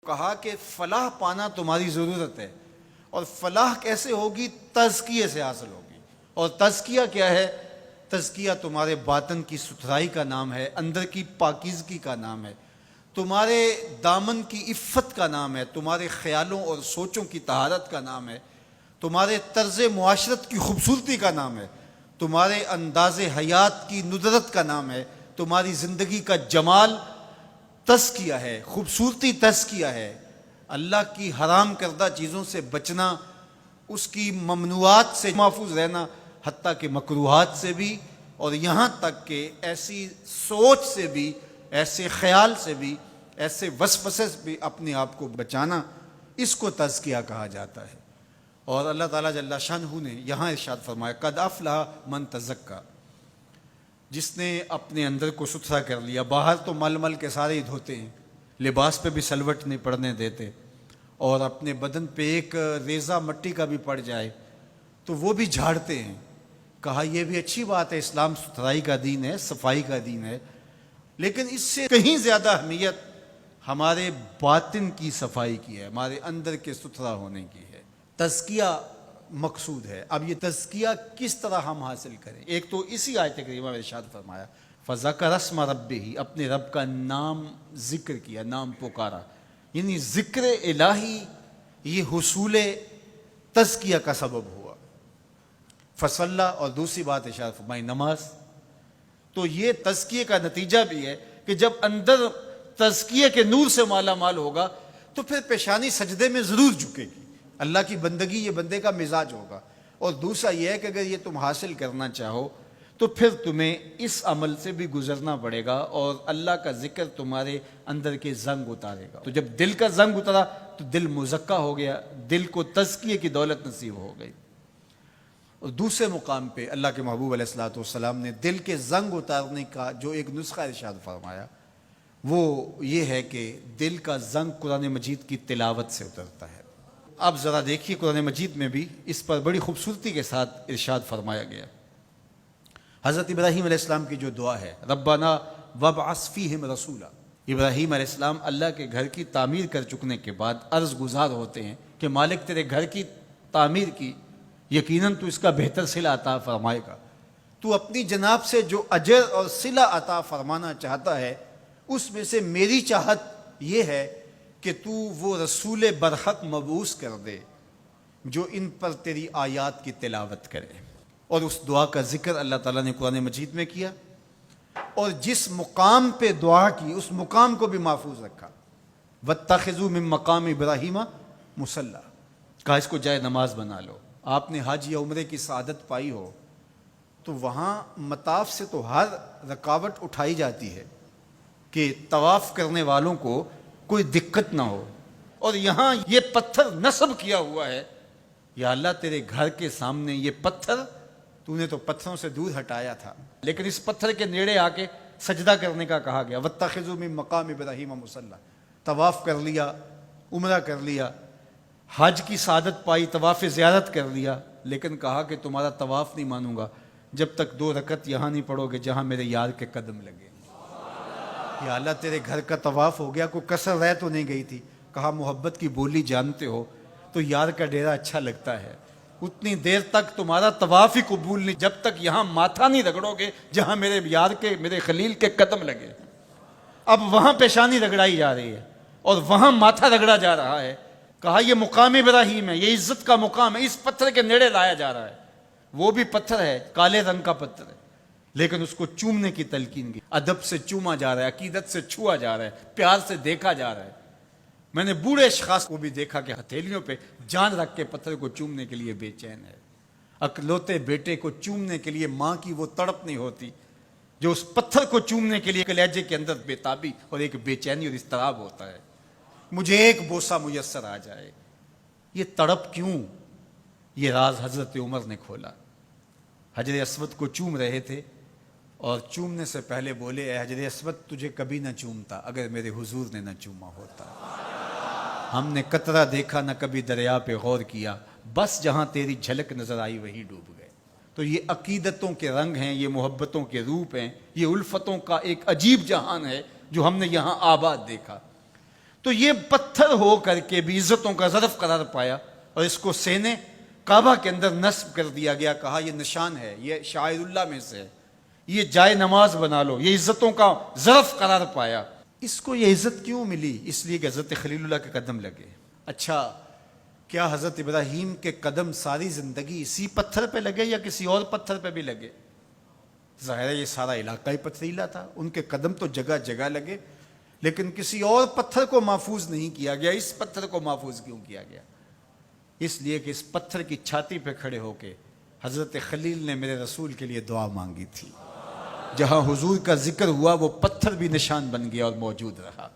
کہا کہ فلاح پانا تمہاری ضرورت ہے، اور فلاح کیسے ہوگی؟ تزکیے سے حاصل ہوگی۔ اور تزکیہ کیا ہے؟ تزکیہ تمہارے باطن کی ستھرائی کا نام ہے، اندر کی پاکیزگی کا نام ہے، تمہارے دامن کی عفت کا نام ہے، تمہارے خیالوں اور سوچوں کی طہارت کا نام ہے، تمہارے طرز معاشرت کی خوبصورتی کا نام ہے، تمہارے انداز حیات کی ندرت کا نام ہے، تمہاری زندگی کا جمال تزکیہ ہے، خوبصورتی تزکیہ ہے۔ اللہ کی حرام کردہ چیزوں سے بچنا، اس کی ممنوعات سے محفوظ رہنا، حتیٰ کہ مکروہات سے بھی، اور یہاں تک کہ ایسی سوچ سے بھی، ایسے خیال سے بھی، ایسے وسوسے سے بھی اپنے آپ کو بچانا، اس کو تزکیہ کہا جاتا ہے۔ اور اللہ تعالیٰ جل شانہ نے یہاں ارشاد فرمایا قد افلح من تزکا، جس نے اپنے اندر کو ستھرا کر لیا۔ باہر تو مل مل کے سارے ہی دھوتے ہیں، لباس پہ بھی سلوٹ نہیں پڑنے دیتے، اور اپنے بدن پہ ایک ریزہ مٹی کا بھی پڑ جائے تو وہ بھی جھاڑتے ہیں۔ کہا یہ بھی اچھی بات ہے، اسلام ستھرائی کا دین ہے، صفائی کا دین ہے، لیکن اس سے کہیں زیادہ اہمیت ہمارے باطن کی صفائی کی ہے، ہمارے اندر کے ستھرا ہونے کی ہے۔ تزکیہ مقصود ہے۔ اب یہ تزکیہ کس طرح ہم حاصل کریں؟ ایک تو اسی آیت کریمہ میں ارشاد فرمایا فذکر اسم ربہ، اپنے رب کا نام ذکر کیا، نام پکارا، یعنی ذکر الہی یہ حصول تزکیہ کا سبب ہوا۔ فصلی، اور دوسری بات ارشاد فرمائی نماز۔ تو یہ تزکیے کا نتیجہ بھی ہے کہ جب اندر تزکیے کے نور سے مالا مال ہوگا تو پھر پیشانی سجدے میں ضرور جھکے گی، اللہ کی بندگی یہ بندے کا مزاج ہوگا۔ اور دوسرا یہ ہے کہ اگر یہ تم حاصل کرنا چاہو تو پھر تمہیں اس عمل سے بھی گزرنا پڑے گا، اور اللہ کا ذکر تمہارے اندر کے زنگ اتارے گا۔ تو جب دل کا زنگ اترا تو دل مزکہ ہو گیا، دل کو تزکیے کی دولت نصیب ہو گئی۔ اور دوسرے مقام پہ اللہ کے محبوب علیہ الصلوۃ والسلام نے دل کے زنگ اتارنے کا جو ایک نسخہ ارشاد فرمایا وہ یہ ہے کہ دل کا زنگ قرآن مجید کی تلاوت سے اترتا ہے۔ اب ذرا دیکھیے قرآن مجید میں بھی اس پر بڑی خوبصورتی کے ساتھ ارشاد فرمایا گیا۔ حضرت ابراہیم علیہ السلام کی جو دعا ہے ربنا وابعث فیہم رسولا، ابراہیم علیہ السلام اللہ کے گھر کی تعمیر کر چکنے کے بعد عرض گزار ہوتے ہیں کہ مالک تیرے گھر کی تعمیر کی، یقیناً تو اس کا بہتر صلہ عطا فرمائے گا، تو اپنی جناب سے جو اجر اور صلہ عطا فرمانا چاہتا ہے اس میں سے میری چاہت یہ ہے کہ تو وہ رسول برحق مبعوث کر دے جو ان پر تیری آیات کی تلاوت کرے۔ اور اس دعا کا ذکر اللہ تعالیٰ نے قرآن مجید میں کیا، اور جس مقام پہ دعا کی اس مقام کو بھی محفوظ رکھا۔ واتخذوا من مقام ابراہیم مصلی، کہا اس کو جائے نماز بنا لو۔ آپ نے حج یا عمرے کی سعادت پائی ہو تو وہاں مطاف سے تو ہر رکاوٹ اٹھائی جاتی ہے کہ طواف کرنے والوں کو کوئی دقت نہ ہو، اور یہاں یہ پتھر نصب کیا ہوا ہے، یا اللہ تیرے گھر کے سامنے یہ پتھر تو نے تو پتھروں سے دور ہٹایا تھا، لیکن اس پتھر کے نیڑے آ کے سجدہ کرنے کا کہا گیا۔ واتخذوا من مقام ابراہیم مصلی، طواف کر لیا، عمرہ کر لیا، حج کی سعادت پائی، طواف زیارت کر لیا، لیکن کہا کہ تمہارا طواف نہیں مانوں گا جب تک 2 رکعت یہاں نہیں پڑھو گے جہاں میرے یار کے قدم لگے۔ یا اللہ تیرے گھر کا طواف ہو گیا، کوئی کسر رہ تو نہیں گئی تھی؟ کہا محبت کی بولی جانتے ہو تو یار کا ڈیرا اچھا لگتا ہے، اتنی دیر تک تمہارا طواف ہی قبول نہیں جب تک یہاں ماتھا نہیں رگڑو گے جہاں میرے یار کے، میرے خلیل کے قدم لگے۔ اب وہاں پیشانی رگڑائی جا رہی ہے اور وہاں ماتھا رگڑا جا رہا ہے۔ کہا یہ مقام ابراہیم ہے، یہ عزت کا مقام ہے، اس پتھر کے نیڑے لایا جا رہا ہے۔ وہ بھی پتھر ہے، کالے رنگ کا پتھر ہے، لیکن اس کو چومنے کی تلقین کی، ادب سے چوما جا رہا ہے، عقیدت سے چھوا جا رہا ہے، پیار سے دیکھا جا رہا ہے۔ میں نے بوڑھے اشخاص کو بھی دیکھا کہ ہتھیلیوں پہ جان رکھ کے پتھر کو چومنے کے لیے بے چین ہے۔ اکلوتے بیٹے کو چومنے کے لیے ماں کی وہ تڑپ نہیں ہوتی جو اس پتھر کو چومنے کے لیے کلیجے کے اندر بے تابی اور ایک بے چینی اور اضطراب ہوتا ہے، مجھے ایک بوسہ میسر آ جائے۔ یہ تڑپ کیوں؟ یہ راز حضرت عمر نے کھولا۔ حجر اسود کو چوم رہے تھے اور چومنے سے پہلے بولے اے حجر اسود تجھے کبھی نہ چومتا اگر میرے حضور نے نہ چوما ہوتا۔ ہم نے قطرہ دیکھا نہ کبھی دریا پہ غور کیا، بس جہاں تیری جھلک نظر آئی وہیں ڈوب گئے۔ تو یہ عقیدتوں کے رنگ ہیں، یہ محبتوں کے روپ ہیں، یہ الفتوں کا ایک عجیب جہان ہے جو ہم نے یہاں آباد دیکھا۔ تو یہ پتھر ہو کر کے بھی عزتوں کا ظرف قرار پایا، اور اس کو سینے کعبہ کے اندر نصب کر دیا گیا، کہا یہ نشان ہے، یہ شاعر اللہ میں سے ہے، یہ جائے نماز بنا لو، یہ عزتوں کا ظرف قرار پایا۔ اس کو یہ عزت کیوں ملی؟ اس لیے کہ حضرت خلیل اللہ کے قدم لگے۔ اچھا، کیا حضرت ابراہیم کے قدم ساری زندگی اسی پتھر پہ لگے یا کسی اور پتھر پہ بھی لگے؟ ظاہر ہے یہ سارا علاقہ ہی پتھریلا تھا، ان کے قدم تو جگہ جگہ لگے، لیکن کسی اور پتھر کو محفوظ نہیں کیا گیا۔ اس پتھر کو محفوظ کیوں کیا گیا؟ اس لیے کہ اس پتھر کی چھاتی پہ کھڑے ہو کے حضرت خلیل نے میرے رسول کے لیے دعا مانگی تھی۔ جہاں حضور کا ذکر ہوا وہ پتھر بھی نشان بن گیا اور موجود رہا۔